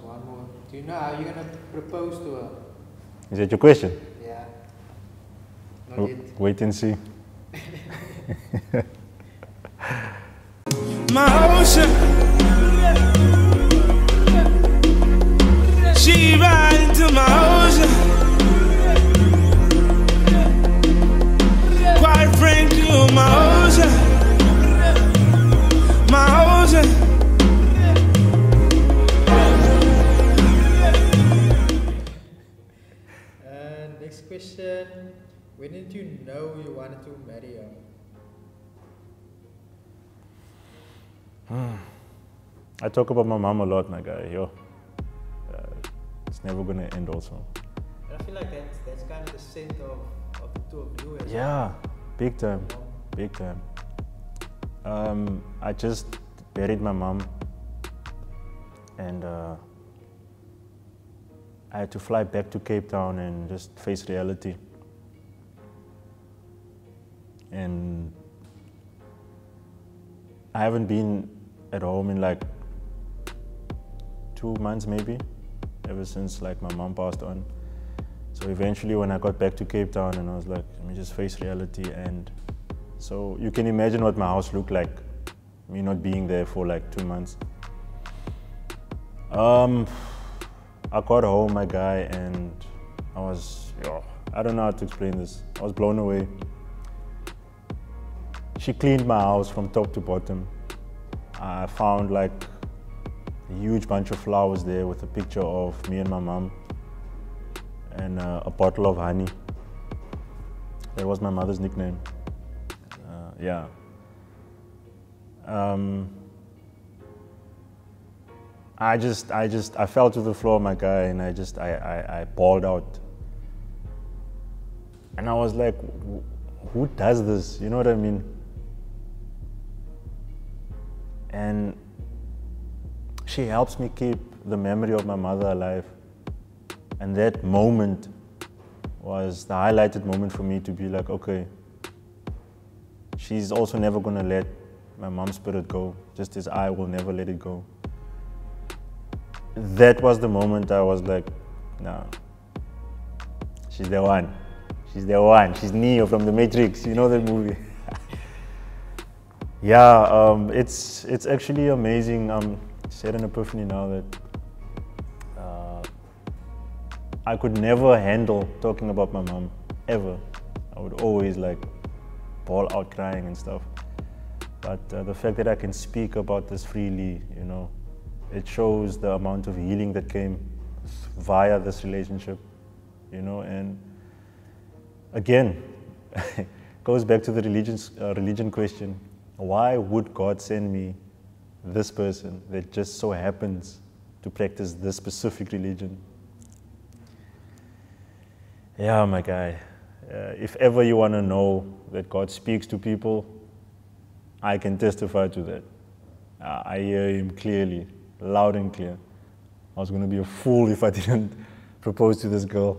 ask one more. Do you know how you're gonna propose to her? Is that your question? Yeah. Not yet. Wait and see. My ocean, she right into my ocean. Quite frankly, my ocean, my ocean. Next question. When did you know you wanted to marry her? I talk about my mom a lot, my guy. Yo, it's never gonna end. Also. And I feel like that's kind of the center of the two of you. As yeah, big time, big time. I just buried my mom, and I had to fly back to Cape Town and just face reality. And I haven't been at home in like 2 months maybe, ever since like my mom passed on. So eventually when I got back to Cape Town and I was like, let me just face reality. And so you can imagine what my house looked like, me not being there for like 2 months. I got home, my guy, and I was, I don't know how to explain this. I was blown away. She cleaned my house from top to bottom. I found like a huge bunch of flowers there with a picture of me and my mom and a bottle of honey. That was my mother's nickname. Yeah. I fell to the floor, my guy, and I bawled out. And I was like, who does this? You know what I mean? And she helps me keep the memory of my mother alive. And that moment was the highlighted moment for me to be like, okay, she's also never gonna let my mom's spirit go, just as I will never let it go. That was the moment I was like, no, she's the one. She's the one. She's Neo from The Matrix. You know that movie? Yeah, it's actually amazing. Just had an epiphany now that I could never handle talking about my mom, ever. I would always like bawl out crying and stuff. But the fact that I can speak about this freely, you know, it shows the amount of healing that came via this relationship, you know, and again, goes back to the religion question. Why would God send me this person that just so happens to practice this specific religion? Yeah, my guy, if ever you want to know that God speaks to people, I can testify to that. I hear him clearly, loud and clear. I was going to be a fool if I didn't propose to this girl,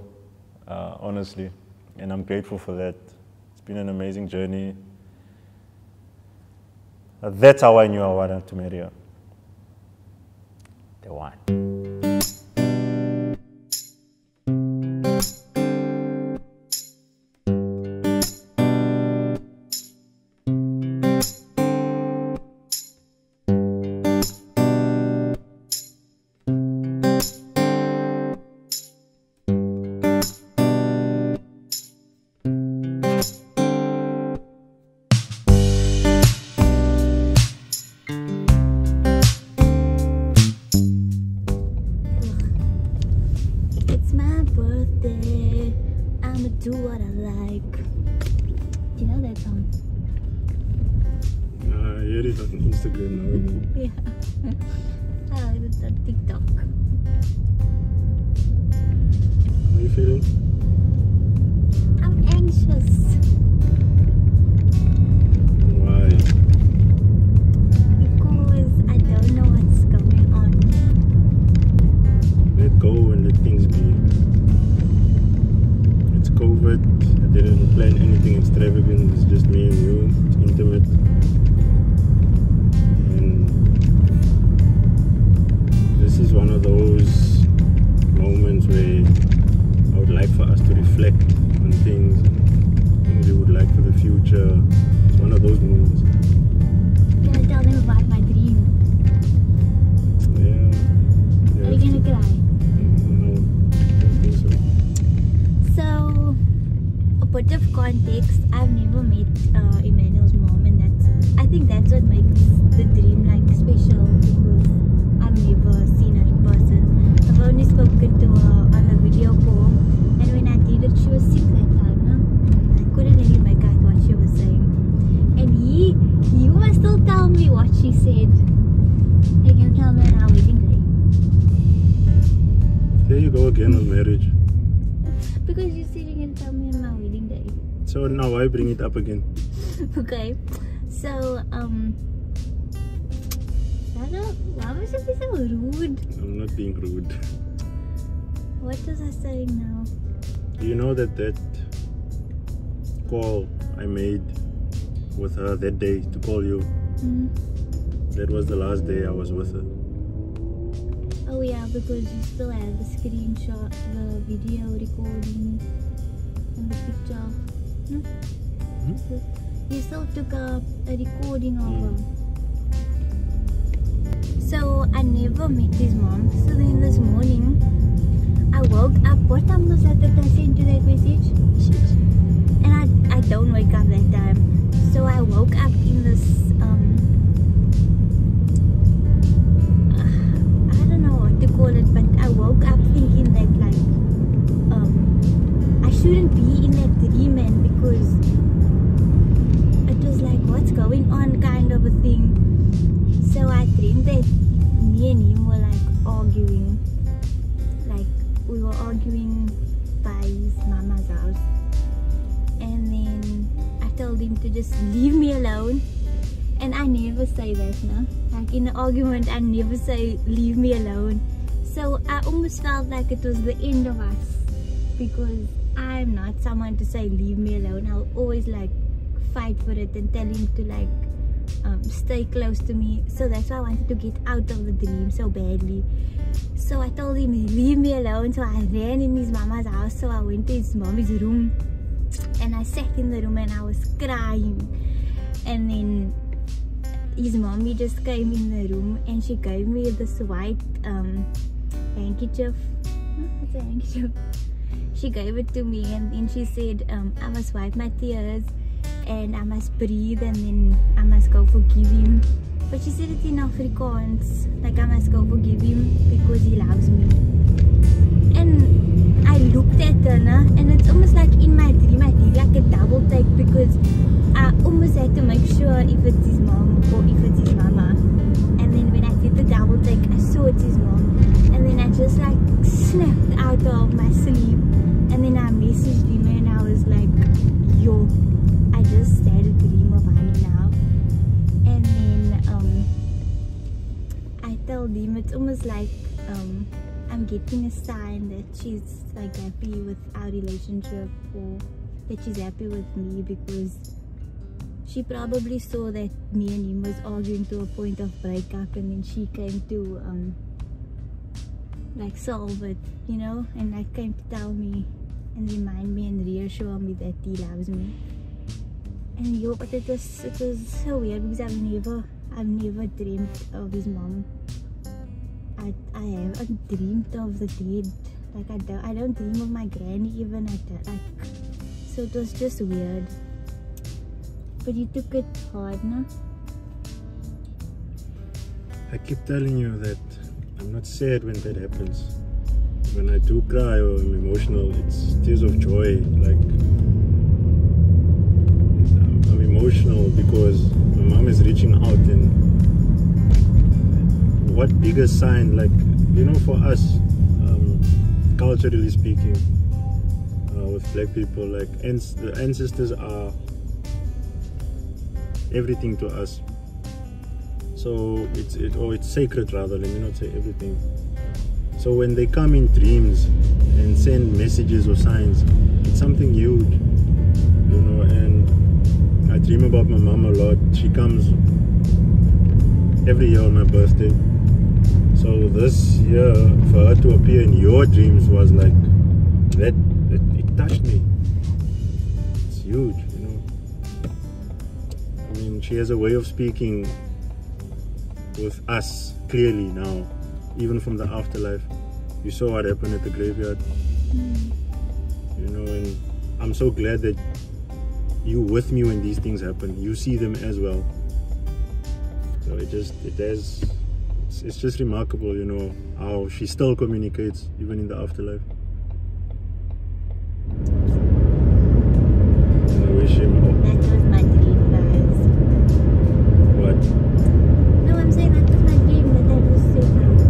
honestly. And I'm grateful for that. It's been an amazing journey. That's how I knew I wanted to marry her. The one. Do what I like. Do you know that song? I hear it on Instagram now. Yeah. Oh, it's on TikTok. How are you feeling? I'm anxious. Why? Because I don't know what's going on. Let go and let things be. COVID, I didn't plan anything extravagant, it's just me and you, it's intimate. And this is one of those those moments where I would like for us to reflect on things we would like for the future. It's one of those moments. Can I tell them about my dream? Yeah. Are you gonna cry? No, I don't think so. So, a bit of context, I've never met Immanuel's mom, and I think that's what makes the dream like special, because I've never seen her in person. I've only spoken to her on a video call, and when I did it, she was sick that time, no? And I couldn't really make out what she was saying. And you must still tell me what she said. You can tell me on our wedding day. There you go again on marriage. Because you said you're gonna tell me on my wedding day. So now why bring it up again? Okay, so why was it so rude? I'm not being rude. What was I saying now? You know that call I made with her that day to call you, that was the last day I was with her. Oh yeah, because you still have the screenshot, the video recording, and the picture. No? You still took a recording of her. So I never met his mom. So then this morning, I woke up. What time was that I sent you that message? 6. And I don't wake up that time. So I woke up in this I don't know what to call it, but I woke up thinking that like I shouldn't be in that dream, man, because it was like, what's going on kind of a thing. So I dreamed that me and him were like arguing. Like we were arguing by his mama's house. And then I told him to just leave me alone. And I never say that, no? Like in an argument, I never say leave me alone. So I almost felt like it was the end of us, because I'm not someone to say leave me alone. I'll always like fight for it and tell him to like stay close to me. So that's why I wanted to get out of the dream so badly. So I told him leave me alone. So I ran in his mama's house. So I went to his mommy's room and I sat in the room and I was crying. And then his mommy just came in the room and she gave me this white handkerchief. What's a handkerchief? She gave it to me, and then she said I must wipe my tears and I must breathe, and then I must go forgive him. But she said it in Afrikaans, like I must go forgive him because he loves me. And I looked at her, and it's almost like in my dream I did like a double take, because I almost had to make sure if it's his mom or if it's his mama. And then when I did the double take, I saw it's his mom, and then I just like snapped out of my sleep. And then I messaged him and I was like, yo, I just had a dream of honey now. And then I told him it's almost like I'm getting a sign that she's like happy with our relationship, or that she's happy with me, because she probably saw that me and him was arguing to a point of breakup, and then she came to like solve it, you know, and like came to tell me and remind me and reassure me that he loves me. And yo, but it was so weird, because I've never dreamt of his mom. I haven't dreamed of the dead. Like I don't dream of my granny even at that. Like, so it was just weird. But you took it hard, no? I keep telling you that I'm not sad when that happens. When I do cry or I'm emotional, it's tears of joy. Like, I'm emotional because my mom is reaching out, and what bigger sign, like, you know, for us, culturally speaking, with black people, like, the ancestors are everything to us. So it's sacred, rather, let me not say everything. So when they come in dreams and send messages or signs, it's something huge, you know. And I dream about my mom a lot. She comes every year on my birthday. So this year, for her to appear in your dreams was like that. It touched me. It's huge, you know. I mean, she has a way of speaking with us clearly now, even from the afterlife. You saw what happened at the graveyard, you know, and I'm so glad that you with me when these things happen. You see them as well. So it's just remarkable, you know, how she still communicates even in the afterlife. And I wish him all. That was my dream, guys. What? No, I'm saying that was my dream, that was so nice.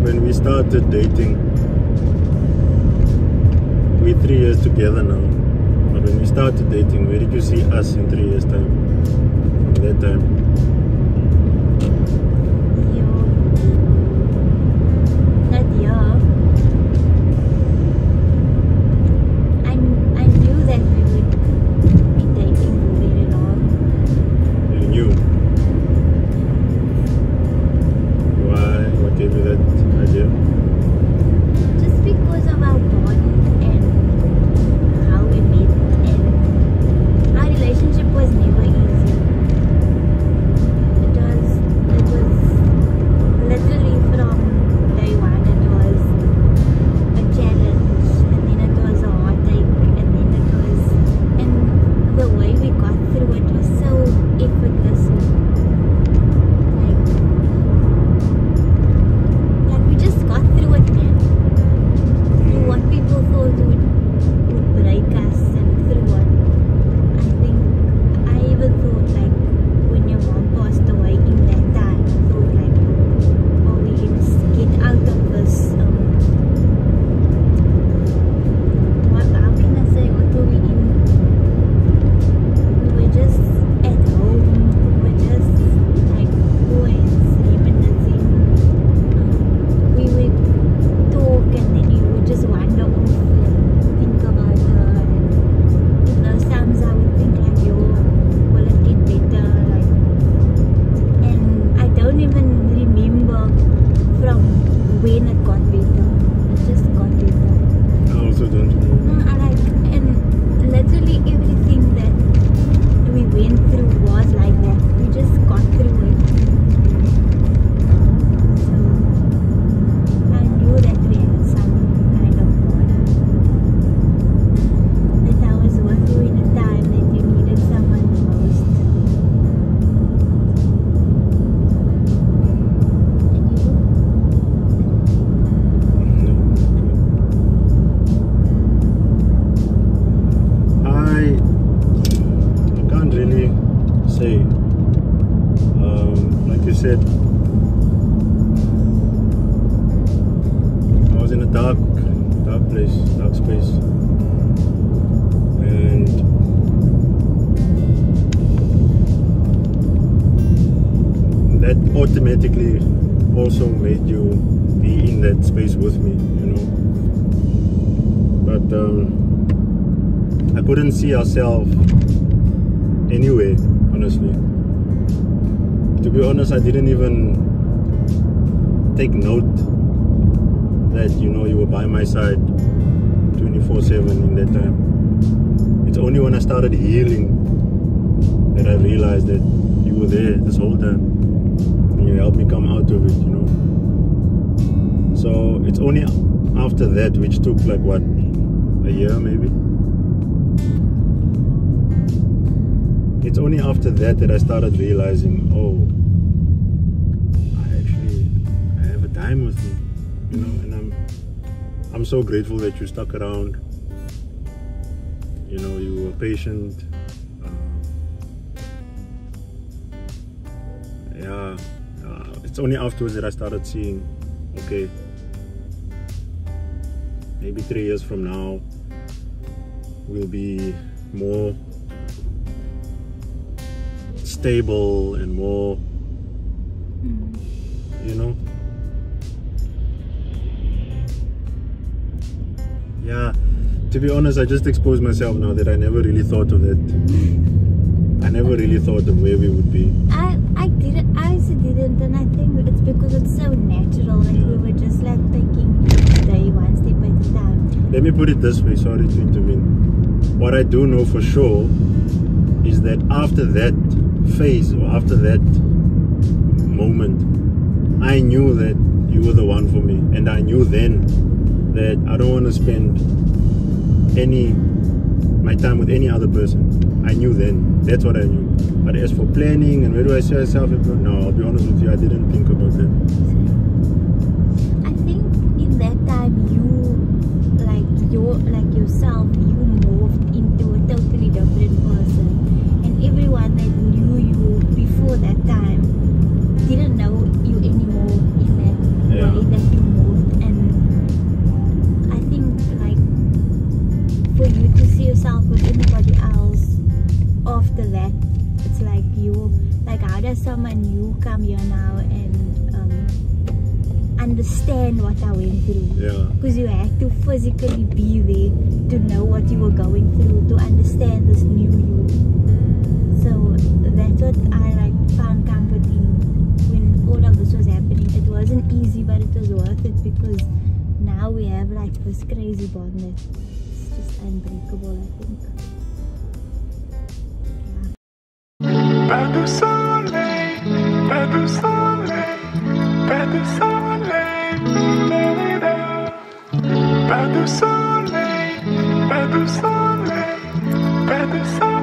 When we started dating, we're 3 years together now. But when we started dating, where did you see us in 3 years' time? From that time. That year, I knew that we would be dating for very long. You knew. Why? What gave you that idea? Just because of our bond and how we met, and our relationship was never easy. It was literally from day one. It was a challenge, and then it was a heartache, and then it was, and the way we got through it was so effortless. Like we just got through it, man. Through what people thought would break us, and through what I even thought, like when your mom passed away in that time, I thought like, oh, we can get out of this. How can I say? What were we in? We were just at home. We were just like always reminiscing. We would talk, and then you would just wander off and think about her. And those times I would think like, yo, will it get better? Like, and I don't even remember from when it got better. It just got better. I also don't know. No, and literally everything that we went through was like that. We just got through it. So I knew that we had some kind of bond. That I was with you in a time that you needed someone the most. I can't really say. Like you said, I was in a dark place, dark space, and that automatically also made you be in that space with me, you know. But I couldn't see ourselves anyway, honestly. To be honest, I didn't even take note that, you know, you were by my side 24/7 in that time. It's only when I started healing that I realized that you were there this whole time, and you helped me come out of it, you know. So it's only after that, which took like what, a year maybe? It's only after that I started realizing, oh, I have a dime with me, you know, and I'm so grateful that you stuck around. You know, you were patient. It's only afterwards that I started seeing, okay, maybe 3 years from now we'll be more stable and more, you know. Yeah, To be honest, I just exposed myself now that I never really thought of that. I never really thought of where we would be. I also didn't, and I think it's because it's so natural that we were just like taking the day one step at a time. Let me put it this way, sorry to intervene. What I do know for sure is that after that phase, or after that moment, I knew that you were the one for me. And I knew then that I don't want to spend my time with any other person. I knew then. That's what I knew. But as for planning and where do I see myself, no, I'll be honest with you, I didn't think about that. I think in that time yourself, you morphed into a totally different person, and everyone that knew you before that time didn't know you anymore in that way that you morphed. And I think like for you to see yourself with anybody else after that, it's like how does someone new come here now and understand what I went through? Yeah. Because you had to physically be there to know what you were going through, to understand this new you. So that's what I found comforting when all of this was happening. It wasn't easy, but it was worth it because now we have like this crazy bond that's just unbreakable, I think. Pas de soleil, pas de soleil, pas de soleil, pas de soleil, pas de soleil, pas de soleil.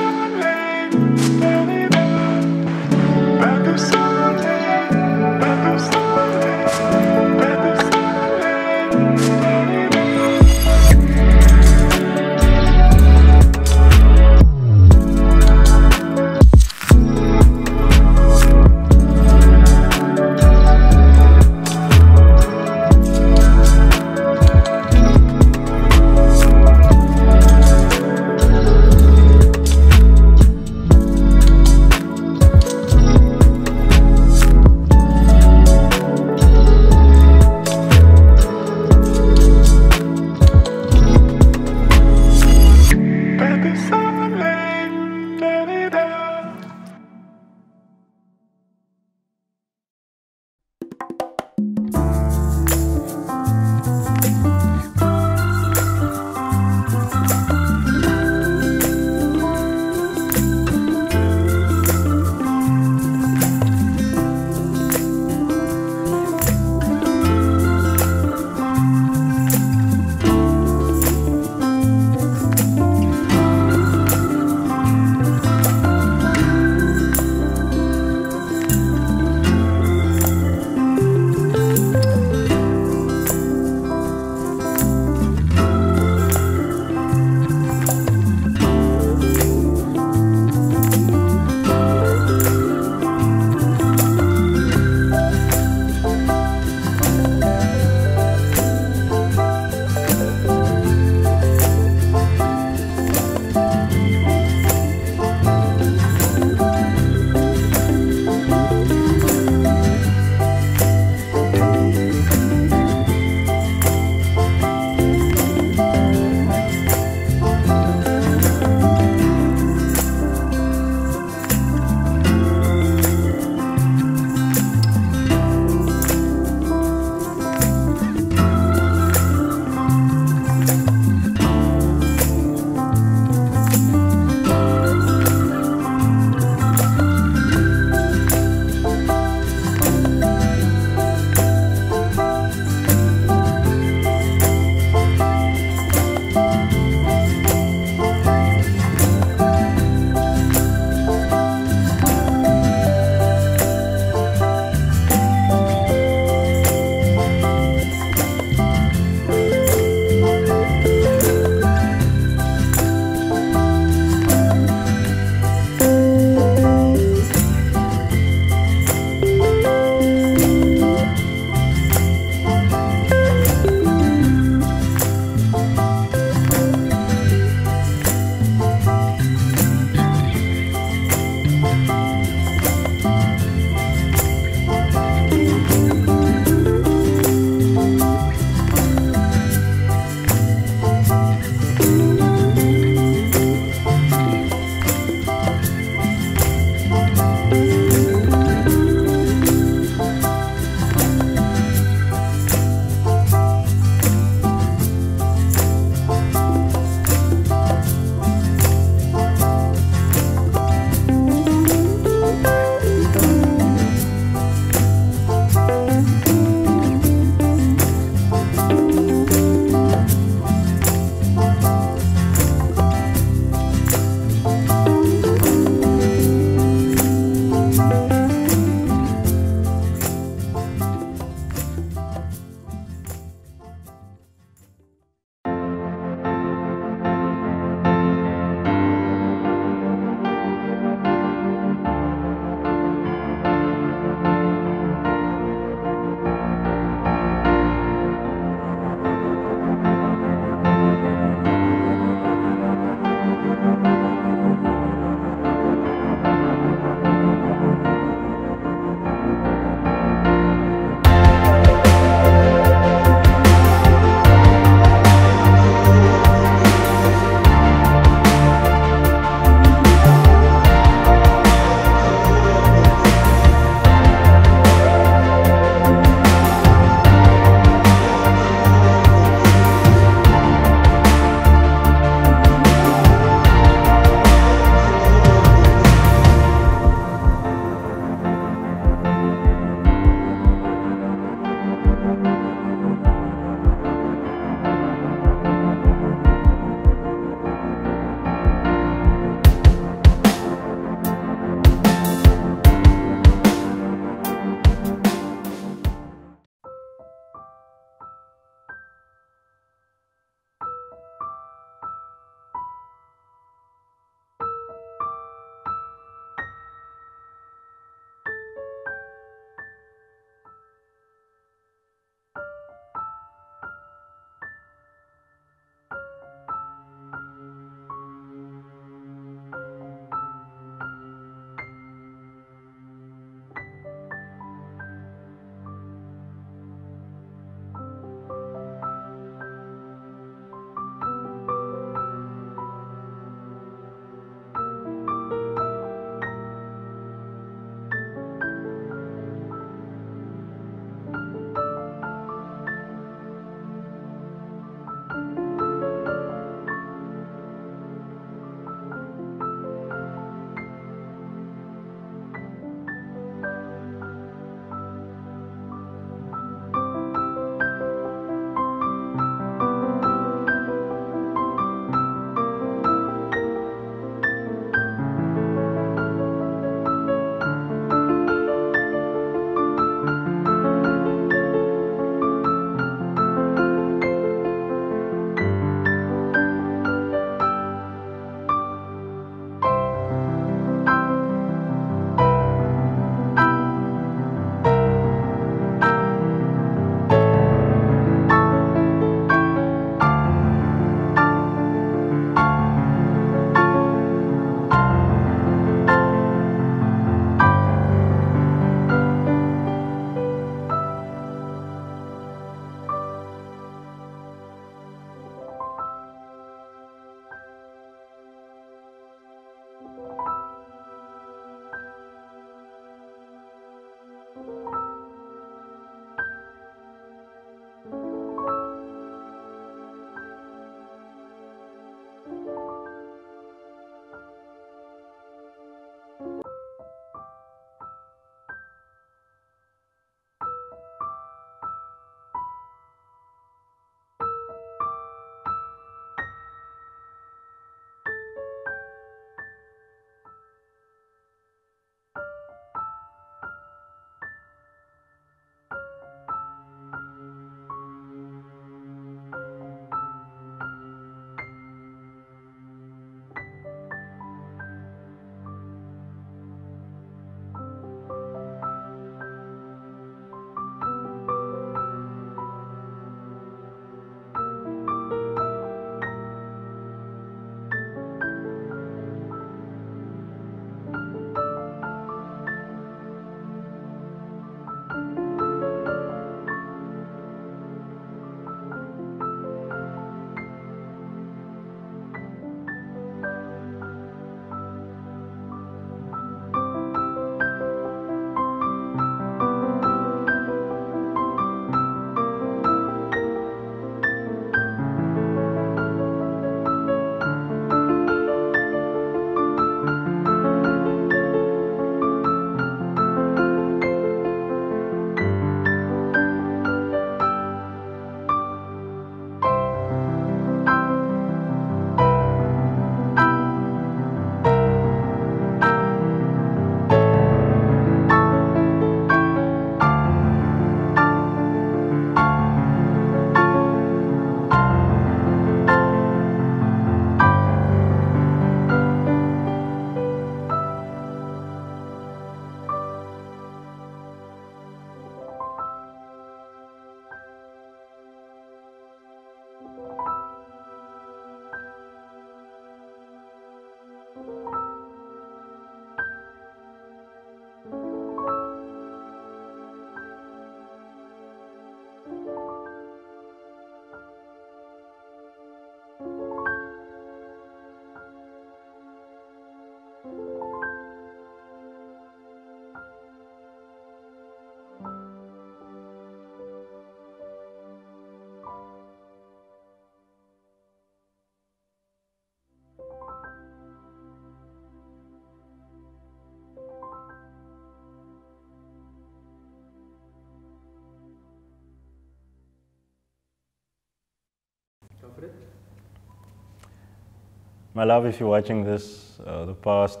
My love, if you're watching this, the past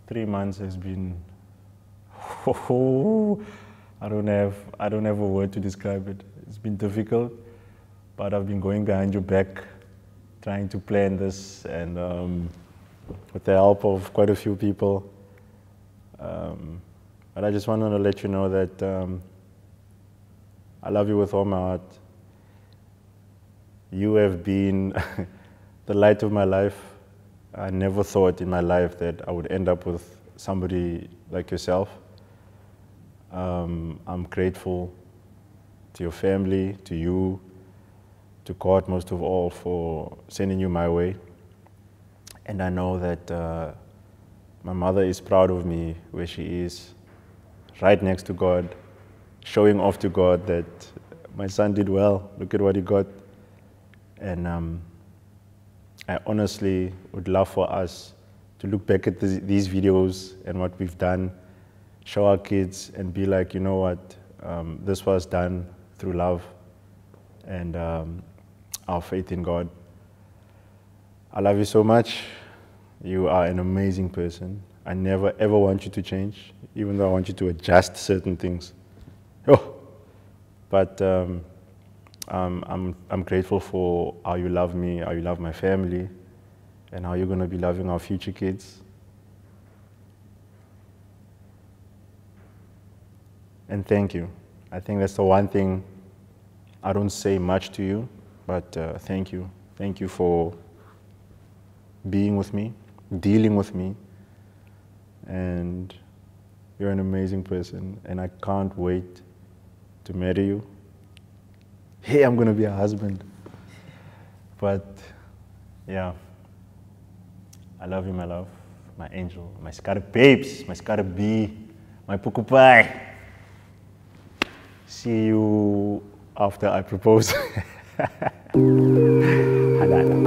3 months has been, I don't have a word to describe it. It's been difficult, but I've been going behind your back, trying to plan this, and with the help of quite a few people. But I just wanted to let you know that I love you with all my heart. You have been the light of my life. I never thought in my life that I would end up with somebody like yourself. I'm grateful to your family, to you, to God most of all for sending you my way. And I know that my mother is proud of me where she is, right next to God, showing off to God that my son did well, look at what he got. And I honestly would love for us to look back at these videos and what we've done, show our kids and be like, you know what, this was done through love and our faith in God. I love you so much. You are an amazing person. I never ever want you to change, even though I want you to adjust certain things. Oh, but I'm grateful for how you love me, how you love my family, and how you're going to be loving our future kids. And thank you. I think that's the one thing I don't say much to you, but thank you. Thank you for being with me, dealing with me, and you're an amazing person, and I can't wait to marry you. Hey, I'm gonna be a husband. But yeah, I love you, my love, my angel, my scarab babes, my scarab bee, my pukupai. See you after I propose. Halala.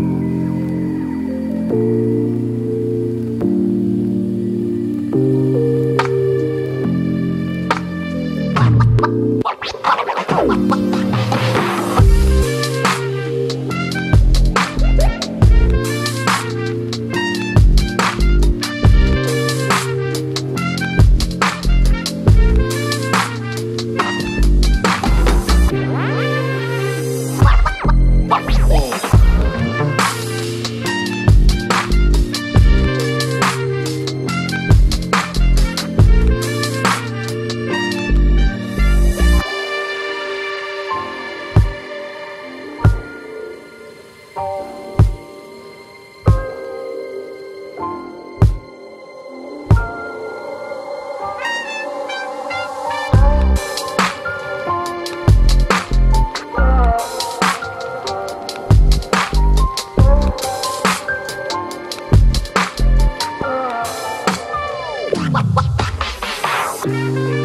Bye.